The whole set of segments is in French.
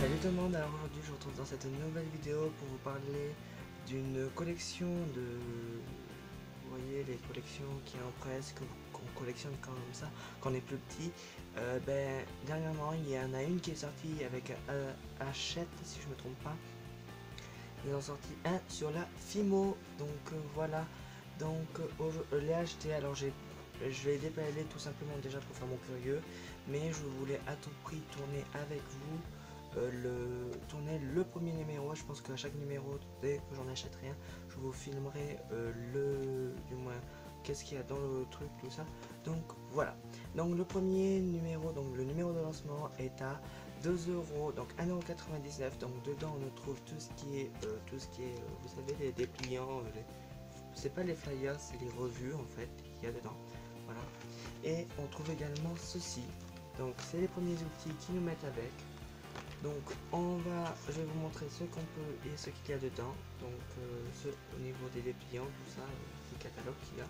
Salut tout le monde, alors aujourd'hui je vous retrouve dans cette nouvelle vidéo pour vous parler d'une collection de... Vous voyez les collections qui en presse, qu'on collectionne comme ça, quand on est plus petit. Dernièrement il y en a une qui est sortie avec Hachette si je me trompe pas. Ils ont sorti un sur la Fimo, donc voilà. Donc je l'ai acheté, alors je l'ai déballé tout simplement déjà pour faire mon curieux, mais je voulais à tout prix tourner avec vous tourner le premier numéro. Je pense qu'à chaque numéro, dès que j'en achèterai un, je vous filmerai du moins qu'est-ce qu'il y a dans le truc, tout ça. Donc voilà, donc le premier numéro, donc le numéro de lancement est à 2€, donc 1,99€. donc dedans on trouve tout ce qui est vous savez, les dépliants, c'est pas les flyers, c'est les revues en fait qu'il y a dedans. Voilà, et on trouve également ceci, donc c'est les premiers outils qui nous mettent avec. Donc je vais vous montrer ce qu'on peut et ce qu'il y a dedans. Donc ce au niveau des dépliants, tout ça, le catalogue qu'il y a.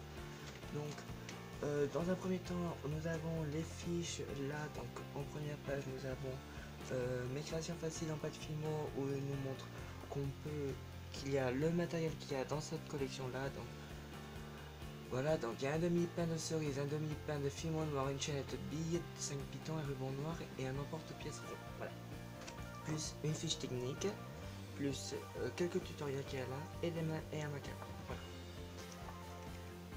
Donc dans un premier temps, nous avons les fiches là. Donc en première page, nous avons mes créations faciles en pâte Fimo, où il nous montre qu'il y a le matériel qu'il y a dans cette collection là. Donc voilà, donc il y a un demi-pain de cerise, un demi-pain de Fimo noir, une chaînette de billes, 5 pitons, un ruban noir et un emporte-pièce rond. Voilà, plus une fiche technique, plus quelques tutoriels qu'il y a là, et des mains et un macaron.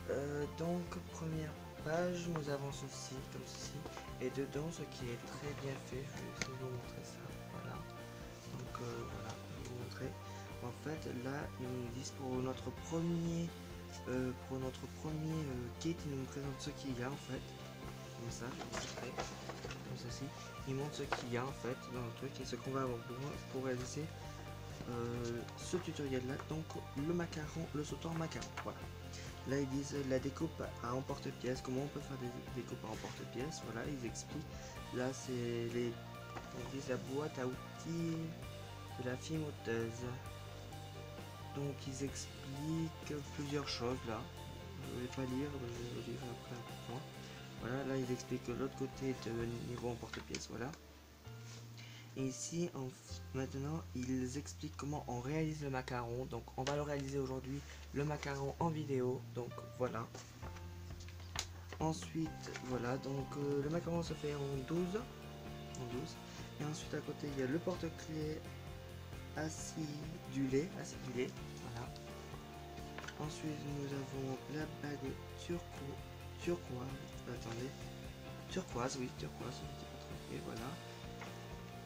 Voilà. Donc première page, nous avons ceci, comme ceci, et dedans ce qui est très bien fait, je vais essayer de vous montrer ça. Voilà. Donc voilà, je vais vous montrer. En fait, là, ils nous disent pour notre premier kit, ils nous présentent ce qu'il y a en fait. Comme ça, je vais vous montrer. Comme ceci, ils montrent ce qu'il y a en fait dans le truc et ce qu'on va avoir besoin pour réaliser ce tutoriel là. Donc le macaron, le sauteur macaron, voilà. Là ils disent la découpe à emporte-pièce, comment on peut faire des découpes à emporte-pièce. Voilà, ils expliquent. Là c'est ils disent la boîte à outils de la fimoteuse. Donc ils expliquent plusieurs choses là. Je ne vais pas lire, je vais lire après un peu plus loin. Voilà, là ils expliquent l'autre côté de niveau emporte-pièce, voilà. Et ici, maintenant, ils expliquent comment on réalise le macaron. Donc, on va le réaliser aujourd'hui, le macaron en vidéo. Donc, voilà. Ensuite, voilà. Donc, le macaron se fait en 12. Et ensuite, à côté, il y a le porte-clés acidulé. Voilà. Ensuite, nous avons la bague turquoise. Attendez. Turquoise, oui, turquoise. Et voilà.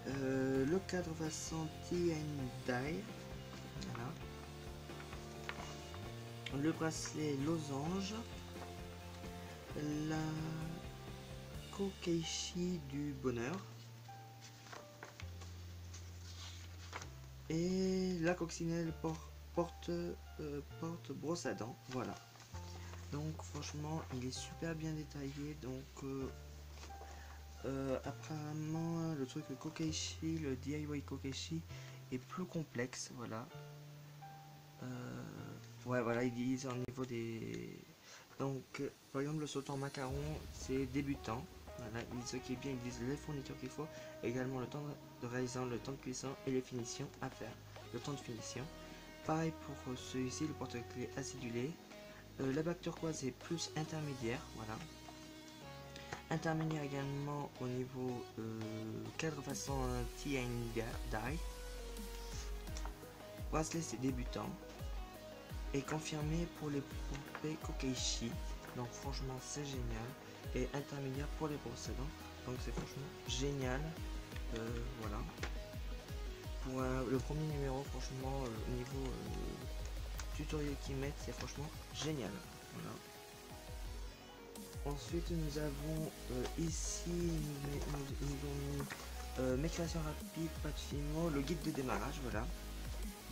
Le cadre façon tie-and-dye, voilà. Le bracelet losange, la kokeishi du bonheur et la coccinelle porte brosse à dents, voilà. Donc franchement il est super bien détaillé. Donc apparemment le truc, le kokeishi, le DIY kokeishi est plus complexe, voilà. Ouais, voilà, ils disent au niveau des... Donc par exemple le sautant macaron c'est débutant, voilà. Ce qui est bien, ils disent les fournitures qu'il faut, également le temps de réalisation, le temps de cuisson et les finitions à faire, le temps de finition. Pareil pour celui-ci, le porte-clés acidulé. La bague turquoise est plus intermédiaire, voilà. Intermédiaire également au niveau cadre façon tie-and-dye. Bracelet c'est débutant. Et confirmé pour les poupées kokeishi. Donc franchement c'est génial. Et intermédiaire pour les brosses à dents. Donc c'est franchement génial. Voilà. Pour le premier numéro, franchement au niveau tutoriel qu'ils mettent, c'est franchement génial. Voilà. Ensuite nous avons ici nous ont mis mes créations rapides, pâte Fimo, le guide de démarrage, voilà.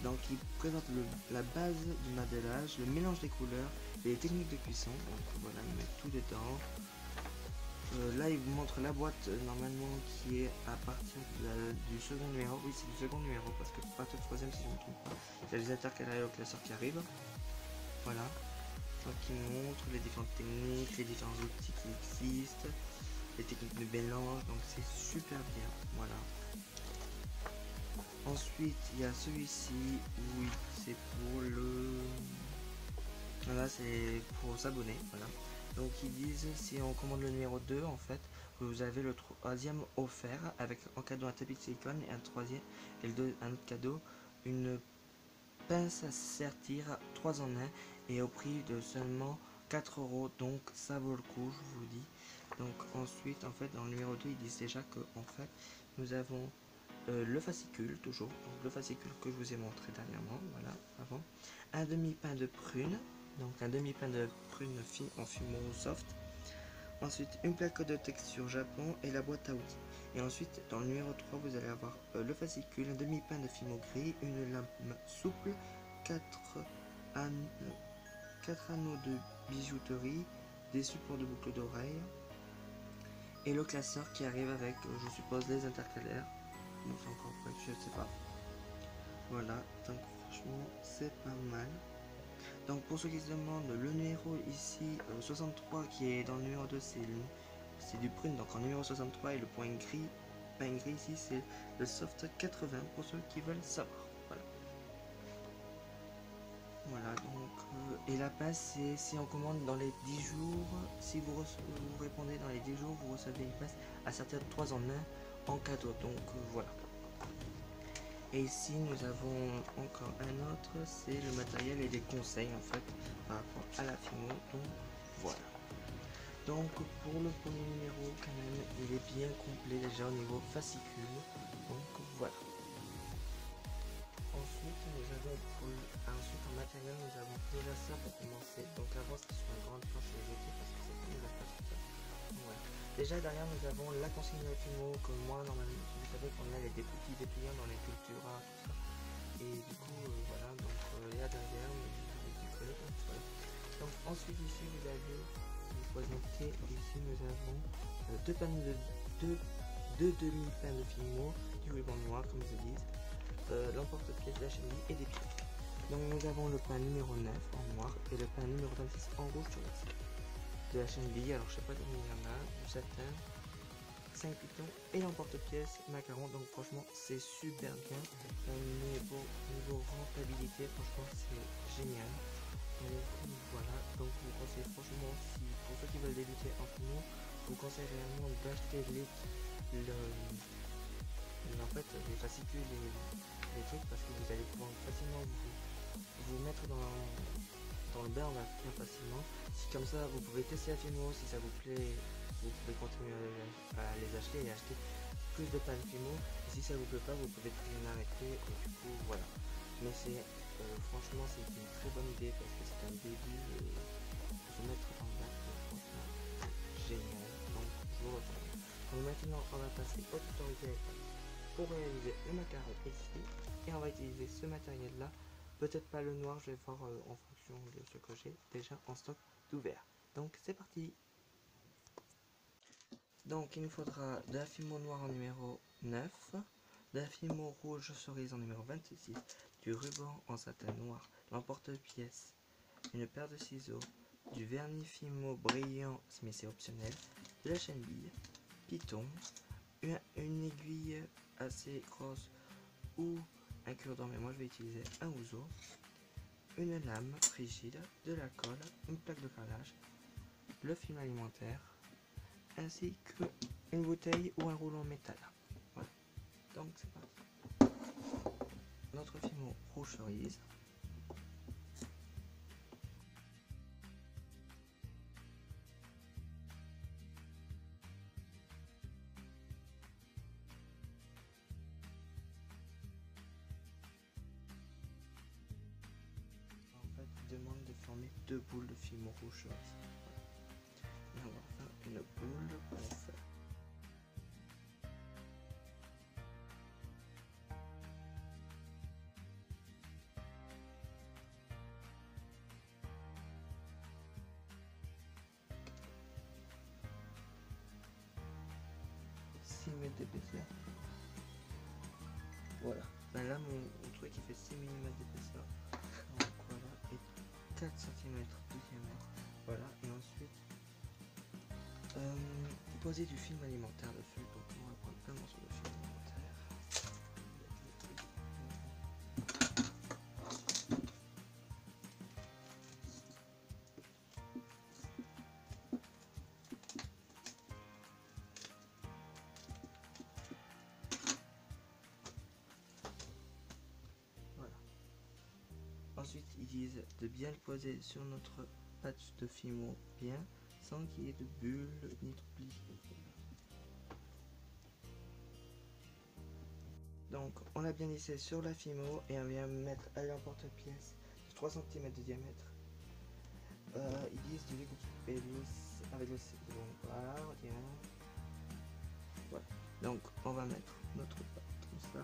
Donc il présente la base du modélage, le mélange des couleurs et les techniques de cuisson. Donc voilà, ils mettent tout dedans. Là il vous montre la boîte normalement qui est à partir du second numéro. Oui, c'est du second numéro parce que pas tout le troisième si je ne me trompe pas. Il y a les intercalaires au classeur qui arrivent. Voilà. Donc il montre les différentes techniques, les différents outils qui existent, les techniques de mélange. Donc c'est super bien. Voilà. Ensuite, il y a celui-ci, oui, c'est pour le... Voilà, c'est pour s'abonner, voilà. Donc ils disent, si on commande le numéro 2, en fait, vous avez le troisième offert, avec en cadeau un tapis de silicone, et un troisième, et un autre cadeau, une pince à sertir 3 en 1, et au prix de seulement 4 euros, donc ça vaut le coup, je vous dis. Donc ensuite, en fait, dans le numéro 2, ils disent déjà que, en fait, nous avons le fascicule, toujours, donc le fascicule que je vous ai montré dernièrement, voilà, avant, un demi-pain de prune, donc un demi-pain de prune fine en fumeau soft, ensuite une plaque de texture Japon et la boîte à outils. Et ensuite, dans le numéro 3, vous allez avoir le fascicule, un demi-pain de fimo gris, une lame souple, 4 anneaux de bijouterie, des supports de boucles d'oreilles, et le classeur qui arrive avec, je suppose, les intercalaires. Non, c'est encore pas, je sais pas. Voilà, donc franchement, c'est pas mal. Donc pour ceux qui se demandent, le numéro ici, 63, qui est dans le numéro 2, c'est du prune. Donc en numéro 63, et le point gris ici, c'est le soft 80, pour ceux qui veulent savoir. Voilà. Voilà, donc, et la passe, c'est si on commande dans les 10 jours, si vous répondez dans les 10 jours, vous recevez une passe à sortir de 3 en 1 en cadeau. Donc voilà. Et ici nous avons encore un autre, c'est le matériel et les conseils en fait par rapport à la Fimo. Donc voilà. Donc pour le premier numéro quand même, il est bien complet déjà au niveau fascicule. Donc voilà. Ensuite nous avons ensuite en matériel nous avons déjà ça pour commencer. Donc avant c'était sur une grande planche à jeter parce que c'est pas la place tout ça. Voilà. Déjà derrière nous avons la consigne de Fimo que moi normalement vous savez qu'on a les petits dépliants dans les Cultura, tout ça. Et du coup voilà, donc là derrière donc ensuite ici vous avez vous présenter, ici nous avons deux panneaux de deux demi-pains de Fimo, du ruban noir comme ils disent, l'emporte-pièce de la chenille et des pieds. Donc nous avons le pain numéro 9 en noir et le pain numéro 26 en rouge sur la tête. De la chenille, alors je sais pas combien il y en a, du satin, 5 pitons et l'emporte-pièce macaron. Donc franchement c'est super bien. Niveau rentabilité, franchement c'est génial. Donc voilà, donc je vous conseille franchement, si pour ceux qui veulent débuter en Fimo, je vous conseille réellement d'acheter en fait les fascicules et les trucs, parce que vous allez pouvoir facilement vous mettre dans le bain, on va dire facilement. Si comme ça vous pouvez tester la Fimo, si ça vous plaît, vous pouvez continuer à les acheter et acheter plus de pain de Fimo. Et si ça vous plaît pas, vous pouvez très bien arrêter, et du coup voilà. Mais c'est franchement c'est une très bonne idée parce que c'est un début de se mettre dans le bain, franchement c'est génial. Donc je vous recommande. Donc maintenant on va passer au tutoriel pour réaliser le macaron ici, et on va utiliser ce matériel là. Peut-être pas le noir, je vais voir en fonction de ce que j'ai déjà en stock d'ouvert. Donc c'est parti. Donc il nous faudra de la Fimo noire en numéro 9, de la Fimo rouge cerise en numéro 26, du ruban en satin noir, l'emporte-pièce, une paire de ciseaux, du vernis Fimo brillant mais c'est optionnel, de la chaîne bille, piton, une aiguille assez grosse ou un cure-dent, mais moi je vais utiliser un ouzo, une lame rigide, de la colle, une plaque de carrelage, le film alimentaire, ainsi qu'une bouteille ou un rouleau en métal. Voilà, donc c'est parti. Notre Fimo rouge cerise. En fait, il demande de former deux boules de Fimo rouge cerise. Voilà. Et on va faire une boule pour faire. Mm d'épaisseur. Voilà. Ben là, mon truc il fait 6 mm d'épaisseur. Donc voilà. Et 4 cm de diamètre. Voilà. Et ensuite, poser du film alimentaire dessus. Donc on va prendre un morceau de film alimentaire. Ensuite, ils disent de bien le poser sur notre patch de Fimo, bien, sans qu'il y ait de bulles ni de plis. Donc, on l'a bien lissé sur la Fimo et on vient mettre à l'emporte-pièce de 3 cm de diamètre. Ils disent de découper avec le C. Donc, voilà, regarde. Voilà. Donc, on va mettre notre pâte comme ça.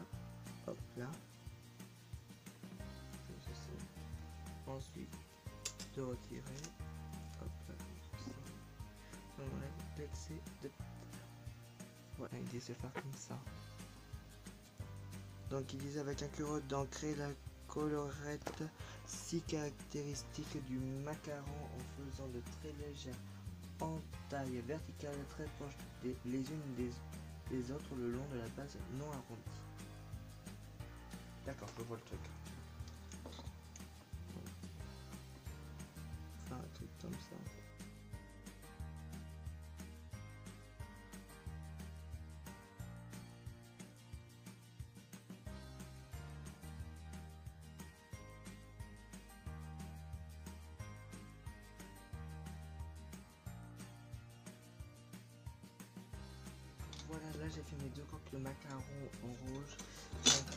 Hop là. Ensuite, de retirer. Hop là, comme ça. On enlève l'excès de pâte. Voilà, ils disent de faire comme ça. Donc, ils disent avec un curot d'ancrer la colorette si caractéristique du macaron en faisant de très légères entailles verticales très proches les unes des autres le long de la base non arrondie. D'accord, je vois le truc. Enfin, un truc comme ça. Voilà, là j'ai fait mes deux coques de macaron en rouge. Donc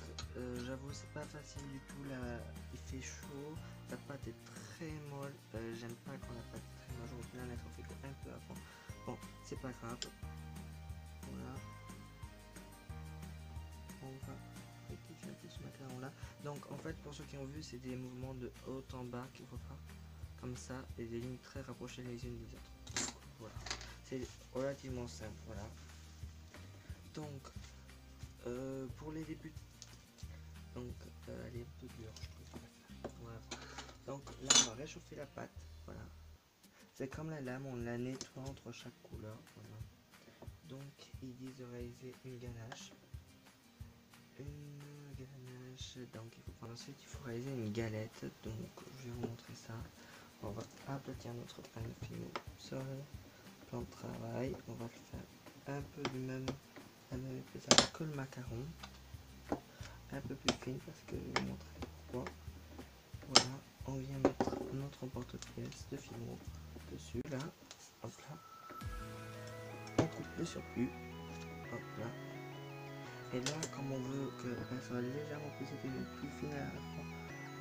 j'avoue c'est pas facile du tout là, il fait chaud, la pâte est très molle, j'aime pas quand la pâte est très molle, j'aurais pu la mettre au frigo un peu avant. Bon, c'est pas grave. Voilà. On va rectifier un peu ce macaron là. Donc en fait pour ceux qui ont vu c'est des mouvements de haut en bas qu'il faut faire comme ça et des lignes très rapprochées les unes des autres. Donc, voilà, c'est relativement simple, voilà. Donc, pour les débuts, donc elle est un peu dure, je trouve. Voilà. Donc là, on va réchauffer la pâte. Voilà. C'est comme la lame, on la nettoie entre chaque couleur. Voilà. Donc, ils disent de réaliser une ganache. Une ganache. Donc, il faut prendre ensuite, il faut réaliser une galette. Donc, je vais vous montrer ça. On va aplatir notre pain de Fimo sur le plan de travail. On va le faire un peu du même. La même épaisseur que le macaron, un peu plus fine parce que je vais vous montrer pourquoi. Voilà, on vient mettre notre porte-pièce de Fimo dessus là, hop là, on coupe le surplus, hop là, et là comme on veut qu'elle soit légèrement plus épais mais plus fine à la fois,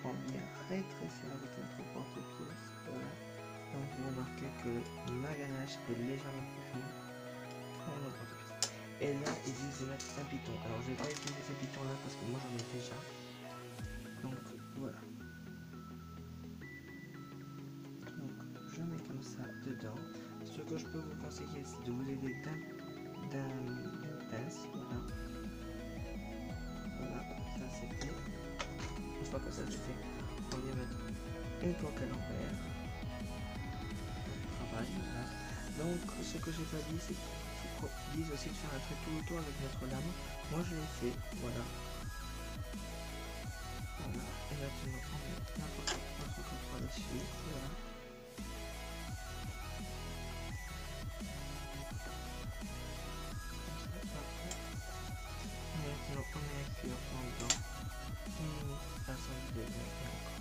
on vient rétrécir avec notre porte-pièce, voilà, donc vous remarquez que ma ganache est légèrement plus fine que mon porte-pièce. Et là, ils disent de mettre un piton. Alors, je vais pas utiliser ce piton là parce que moi j'en ai déjà. Donc, voilà. Donc, je mets comme ça dedans. Ce que je peux vous conseiller, c'est de vous aider d'une pince. Voilà. Voilà, ça c'est fait. Une fois que ça c'est fait, on vient mettre une coque à l'envers. Travail, voilà. Donc, ce que j'ai pas dit, c'est qu'ils disent aussi de faire un trait tout autour avec notre lame. Moi je l'ai fait, voilà. Voilà. Et maintenant on met notre coque par-dessus, voilà. Maintenant on met un cuir pendant 1 minute à 110 degrés et encore.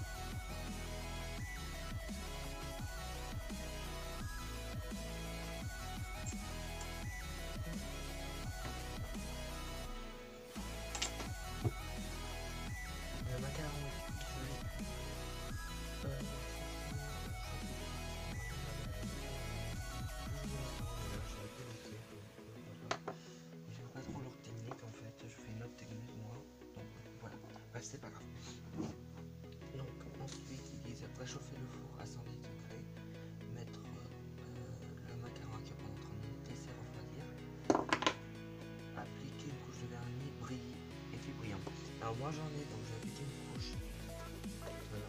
Le macaron est cuit. J'aime pas trop leur technique en fait, je fais une autre technique moi. Donc voilà, bah, c'est pas grave. Donc ensuite ils disent réchauffer le four à 110 degrés, mettre le macaron à cuire pendant 30 minutes, laisser refroidir, appliquer une couche de vernis brillant, effet brillant. Alors moi j'en ai, donc j'ai appliqué une couche. Voilà.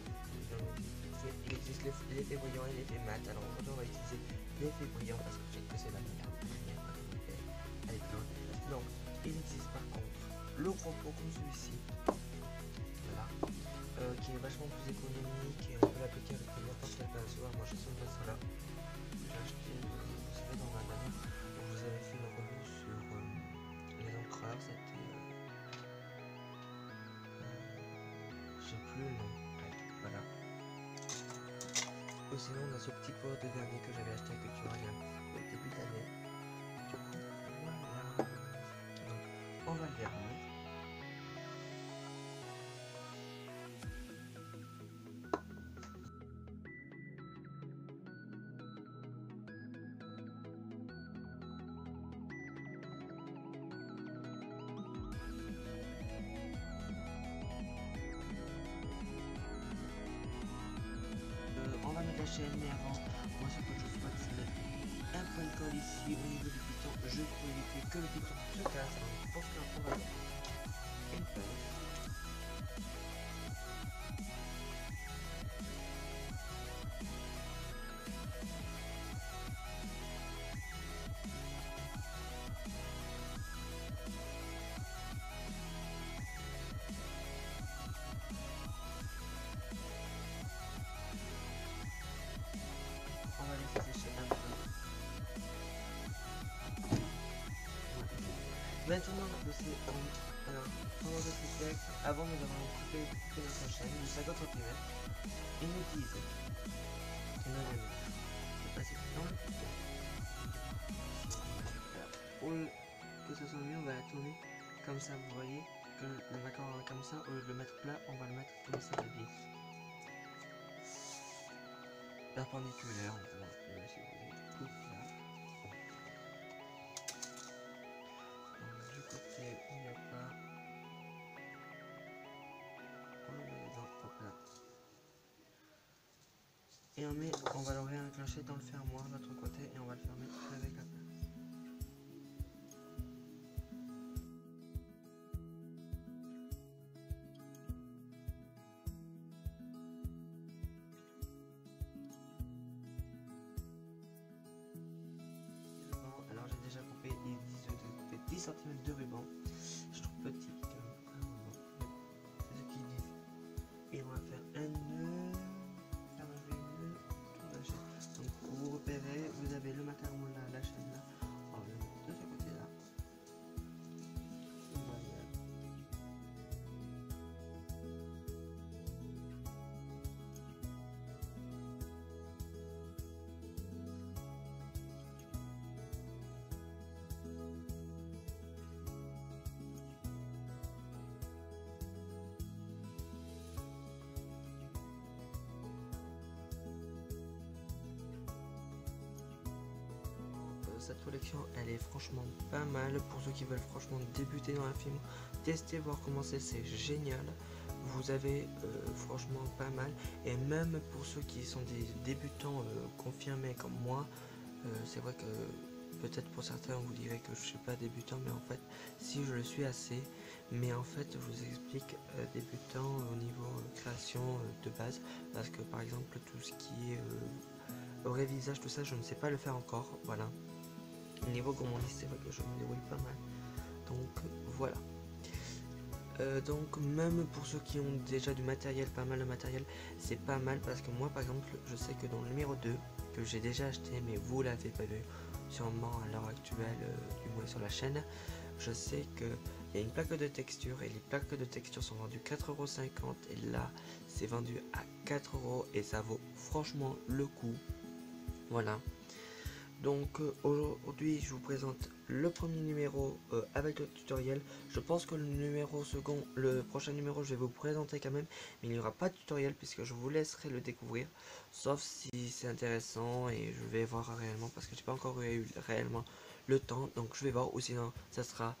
Il existe l'effet brillant et l'effet mat. Alors aujourd'hui on va utiliser l'effet brillant parce que je sais que c'est la meilleure. Elle est blonde. Donc il existe par contre le gros pot comme celui-ci. Voilà. Qui est vachement plus économique et on peut l'appliquer avec n'importe quel pinceau. Moi je suis pas là. J'ai acheté, vous savez, dans ma dernière où vous avez fait une revue sur les encreurs. C'était. Je sais plus le nom. Voilà. sinon on a ce petit pot de dernier que j'avais acheté à Cultura il y a au début d'année. Du coup, voilà. Donc, on va le fermer. On va mettre la chaîne, mais avant, moi ce que je souhaite c'est mettre un point de colle ici au niveau du piton, juste pour éviter que le piton se casse. Alors, pour cela, on va mettre une pince. On va laisser sécher un peu. Maintenant, alors, pendant que c'est sec, avant nous avons coupé notre chaîne de 50 cm, inutilisée. Et nous allons le passer dans le piton. Pour que ce soit mieux, on va la tourner comme ça, vous voyez, que le macaron comme ça, au lieu de le mettre plat, on va le mettre comme ça de biais. Perpendiculaire, on va si vous voulez, tout là. Donc, du côté où il n'y a pas, on le met dedans, hop là. Et on va le réenclencher dans le fermoir de l'autre côté et on va le fermer avec la pince. Alors j'ai déjà coupé 10 cm de ruban. Je trouve petit comme un ruban. C'est ce qu'ils disent. Et on va faire un nœud. Faire un nœud autour de la chaîne. Donc pour vous repérer, vous avez le macaron là, la chaîne là. On va le mettre de ce côté là. Voilà. Cette collection elle est franchement pas mal pour ceux qui veulent franchement débuter dans la film, tester, voir comment c'est génial. Vous avez franchement pas mal, et même pour ceux qui sont des débutants confirmés comme moi, c'est vrai que peut-être pour certains vous direz que je suis pas débutant, mais en fait si, je le suis assez. Mais en fait je vous explique, débutant au niveau création de base, parce que par exemple tout ce qui est révisage, tout ça je ne sais pas le faire encore, voilà. Niveau gourmandise, c'est vrai que je me débrouille pas mal. Donc voilà. Donc même pour ceux qui ont déjà du matériel, pas mal de matériel, c'est pas mal parce que moi par exemple, je sais que dans le numéro 2, que j'ai déjà acheté, mais vous l'avez pas vu, sûrement à l'heure actuelle, du moins sur la chaîne, je sais qu'il y a une plaque de texture et les plaques de texture sont vendues 4,50 € et là c'est vendu à 4 € et ça vaut franchement le coup. Voilà. Donc aujourd'hui je vous présente le premier numéro avec le tutoriel. Je pense que le prochain numéro je vais vous présenter quand même, mais il n'y aura pas de tutoriel puisque je vous laisserai le découvrir, sauf si c'est intéressant et je vais voir réellement parce que j'ai pas encore eu réellement le temps, donc je vais voir, ou sinon ça sera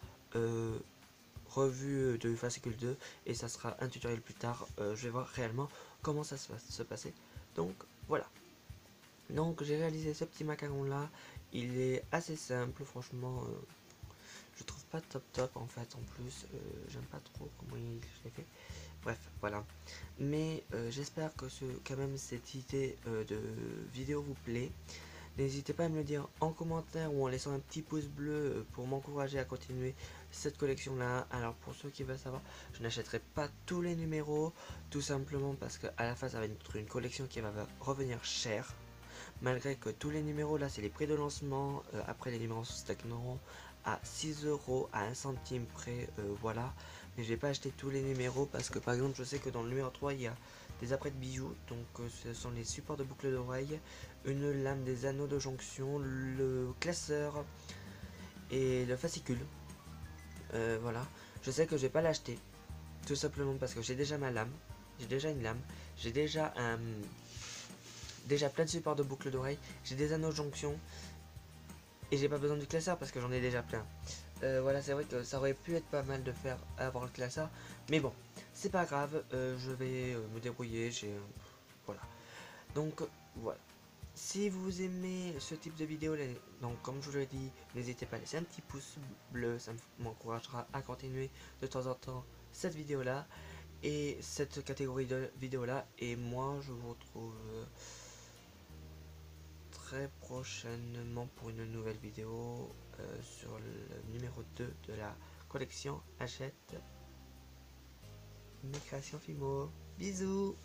revue de fascicule 2 et ça sera un tutoriel plus tard. Je vais voir réellement comment ça va se passer, donc voilà. Donc j'ai réalisé ce petit macaron là, il est assez simple franchement, je trouve pas top en fait, en plus j'aime pas trop comment il l'ai fait, bref voilà. Mais j'espère que quand même cette idée de vidéo vous plaît. N'hésitez pas à me le dire en commentaire ou en laissant un petit pouce bleu pour m'encourager à continuer cette collection là. Alors pour ceux qui veulent savoir, je n'achèterai pas tous les numéros, tout simplement parce qu'à la fin ça va être une collection qui va revenir cher. Malgré que tous les numéros là c'est les prix de lancement, après les numéros se stagneront à 6 € à 1 centime près, voilà. Mais je vais pas acheter tous les numéros parce que par exemple je sais que dans le numéro 3 il y a des apprêts de bijoux, donc ce sont les supports de boucles d'oreilles, une lame des anneaux de jonction, le classeur et le fascicule. Voilà, je sais que je vais pas l'acheter, tout simplement parce que j'ai déjà ma lame, j'ai déjà une lame, j'ai déjà plein de supports de boucles d'oreilles, j'ai des anneaux de jonction et j'ai pas besoin du classeur parce que j'en ai déjà plein. Voilà, c'est vrai que ça aurait pu être pas mal de faire avoir le classeur, mais bon, c'est pas grave, je vais me débrouiller, voilà. Donc voilà. Si vous aimez ce type de vidéo, donc comme je vous l'ai dit, n'hésitez pas à laisser un petit pouce bleu, ça m'encouragera à continuer de temps en temps cette vidéo là et cette catégorie de vidéo là. Et moi je vous retrouve très prochainement pour une nouvelle vidéo sur le numéro 2 de la collection Achète mes créations Fimo. Bisous.